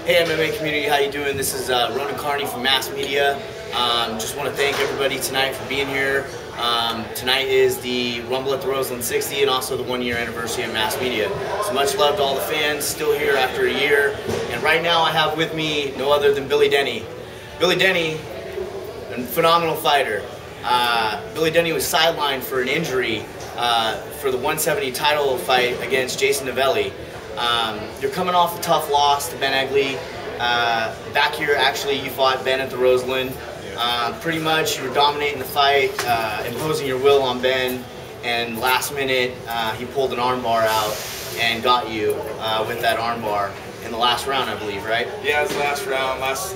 Hey MMA community, how you doing? This is Ronin from MMASSmedia. Just want to thank everybody tonight for being here. Tonight is the Rumble at the Roseland 60 and also the 1-year anniversary of MMASSmedia. So much love to all the fans still here after a year. And right now I have with me no other than Billy Denney. Billy Denney, a phenomenal fighter. Billy Denney was sidelined for an injury for the 170 title fight against Jason Novelli. You're coming off a tough loss to Ben Egley. Back here, actually, you fought Ben at the Roseland. Pretty much, you were dominating the fight, imposing your will on Ben, and last minute, he pulled an armbar out and got you with that armbar in the last round, I believe, right? Yeah, it was the last round, last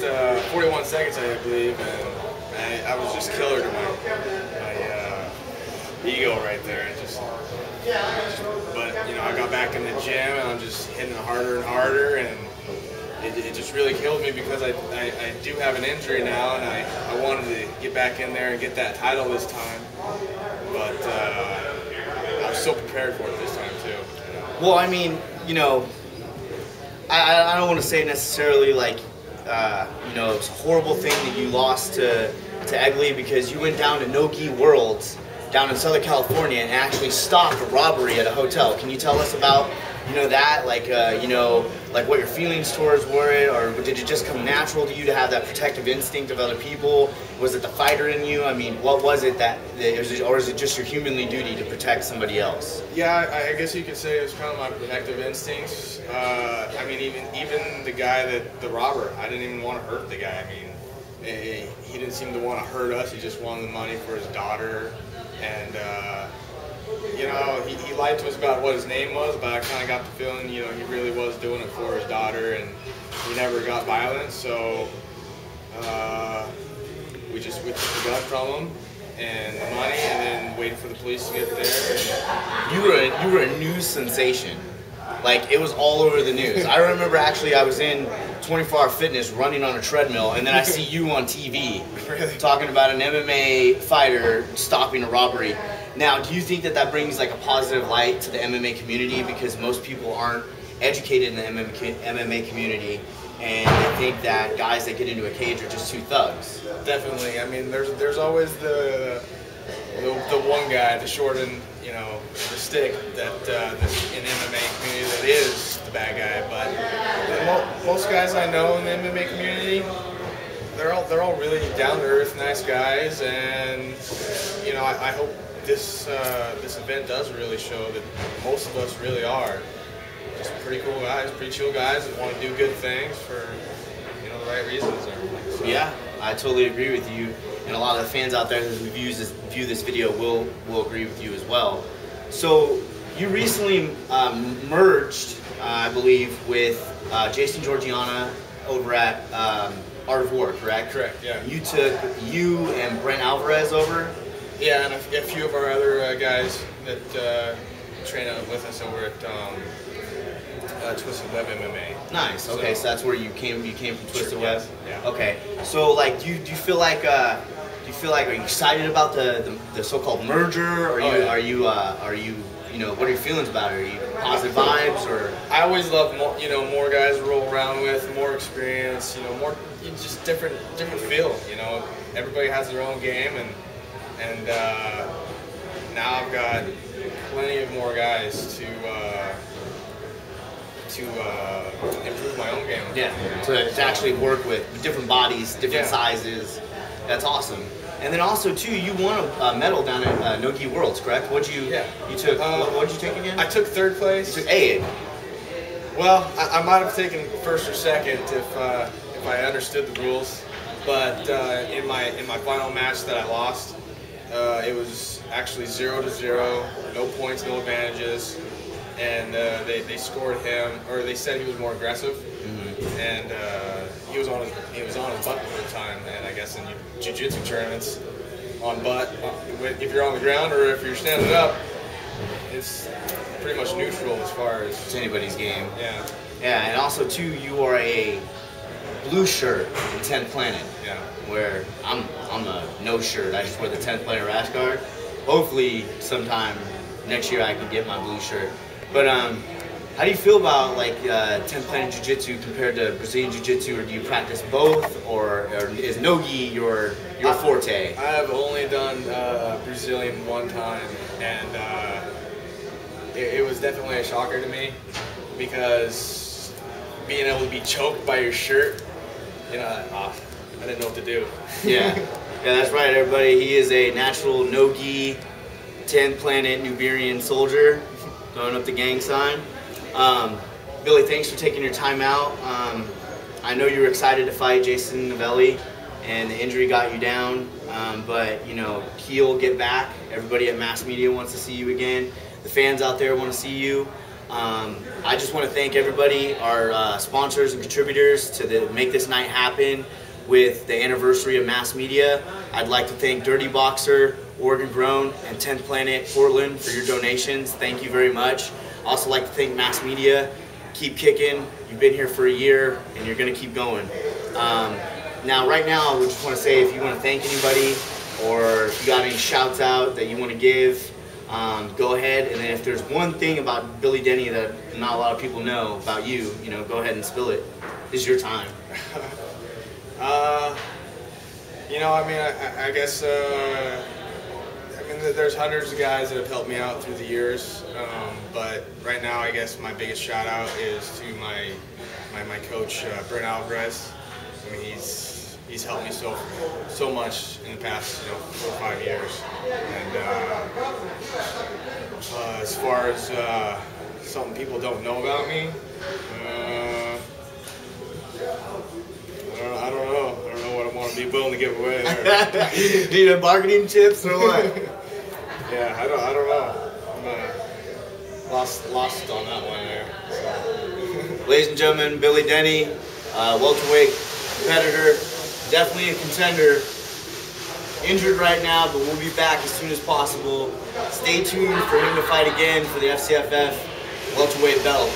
41 seconds, I believe, and I was just killer to my ego right there. But you know, I got back in the gym and I'm just hitting it harder and harder, and it just really killed me because I do have an injury now, and I wanted to get back in there and get that title this time. But I was so prepared for it this time too. Well, I mean, you know, I don't want to say necessarily like, you know, it's a horrible thing that you lost to Egley, because you went down to No-Gi Worlds down in Southern California and actually stopped a robbery at a hotel. Can you tell us about, you know, that, like, you know, like what your feelings towards were, or did it just come natural to you to have that protective instinct of other people? Was it the fighter in you? I mean, what was it that, or is it just your humanly duty to protect somebody else? Yeah, I guess you could say it was kind of my protective instincts. I mean, even the guy the robber, I didn't even want to hurt the guy. I mean, he didn't seem to want to hurt us. He just wanted the money for his daughter. And, you know, he lied to us about what his name was, but I kind of got the feeling, you know, he really was doing it for his daughter, and he never got violent. So we took the gun from him and the money, and then waited for the police to get there. You were a news sensation. Like, it was all over the news. I remember actually I was in 24 Hour Fitness running on a treadmill, and then I see you on TV talking about an MMA fighter stopping a robbery. Now, do you think that brings like a positive light to the MMA community, because most people aren't educated in the MMA community, and they think that guys that get into a cage are just two thugs? Definitely. I mean, there's always the one guy, the short and, you know, the stick that in MMA community that is the bad guy. But most guys I know in the MMA community, they're all really down to earth, nice guys, and you know, I hope this event does really show that most of us really are just pretty cool guys, pretty chill guys that want to do good things for, you know, the right reasons. So. Yeah, I totally agree with you. And a lot of the fans out there who view this video will agree with you as well. So you recently merged, I believe, with Jason Georgiana over at Art of War, correct? Correct, yeah. You took you and Brent Alvarez over? Yeah, and a few of our other guys that train with us over at Twisted Web MMA. Nice. Okay, so that's where you came from Twisted Web. Yeah. Okay. So like, do you feel like are you excited about the so-called merger? Or are you you know, what are your feelings about it? Are you positive vibes, or? I always love more guys to roll around with, more experience, you know, more just different feel. You know, everybody has their own game, and now I've got plenty of more guys to improve my own game. Yeah, to actually work with different bodies, different sizes. That's awesome. And then also too, you won a medal down at No-Gi Worlds, correct? What'd you took? What'd you take again? I took third place. You took A. Well, I might have taken first or second if I understood the rules, but in my final match that I lost, it was actually 0-0, no points, no advantages. And they scored him, or they said he was more aggressive, and he was on his butt the whole time. And I guess in jiu-jitsu tournaments, on butt, if you're on the ground or if you're standing up, it's pretty much neutral as far as it's anybody's game. Yeah. Yeah, and also too, you are a blue shirt in 10th Planet. Yeah. Where I'm a no shirt. I just wear the 10th Planet rash guard. Hopefully, sometime next year I can get my blue shirt. But How do you feel about like 10th Planet Jiu-Jitsu compared to Brazilian Jiu-Jitsu, or do you practice both, or is no-gi your forte? I have only done Brazilian one time, and it was definitely a shocker to me, because being able to be choked by your shirt, you know, I didn't know what to do. Yeah, that's right, everybody. He is a natural no-gi 10th Planet Nuberian soldier, throwing up the gang sign. Billy, thanks for taking your time out. I know you were excited to fight Jason Novelli, and the injury got you down, but you know, he'll get back. Everybody at Mass Media wants to see you again. The fans out there want to see you. I just want to thank everybody, our sponsors and contributors, to make this night happen with the anniversary of Mass Media. I'd like to thank Dirty Boxer, Oregon Grown, and 10th Planet Portland for your donations. Thank you very much. I also like to thank Mass Media. Keep kicking. You've been here for a year, and you're going to keep going. Now, right now, I just want to say, if you want to thank anybody, or if you got any shouts out that you want to give, go ahead. And then if there's one thing about Billy Denney that not a lot of people know about you, you know, go ahead and spill it. This is your time. You know, I mean, I guess, I mean, there's hundreds of guys that have helped me out through the years, but right now, I guess my biggest shout out is to my coach, Brent Alvarez. I mean, he's helped me so much in the past, 4 or 5 years. And as far as something people don't know about me, I don't know what I want to be willing to give away there. Need a bargaining chips or what? Yeah, I don't know. I'm lost on that one there. So. Ladies and gentlemen, Billy Denney, welterweight competitor, definitely a contender. Injured right now, but we'll be back as soon as possible. Stay tuned for him to fight again for the FCFF welterweight belt.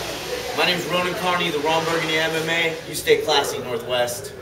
My name is Ronin, the Ron Burgundy MMA. You stay classy, Northwest.